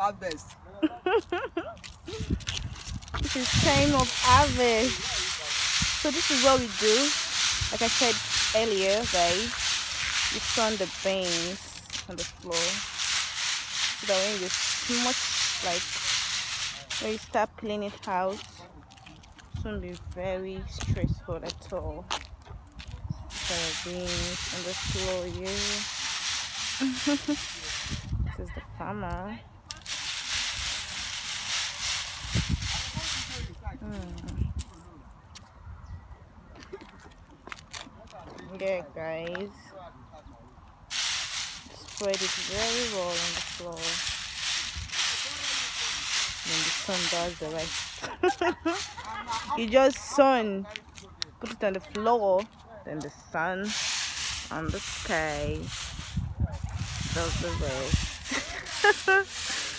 harvest. This is time of harvest. So this is what we do. Like I said earlier, guys, you sun the beans on the floor so that when you smudge, like when you start cleaning it out, it won't be very stressful at all. The beans on the floor, yeah. This is the farmer. Yeah, guys, spread it very well on the floor. Then the sun does the rest. You just sun, put it on the floor, then the sun on the sky does the rest.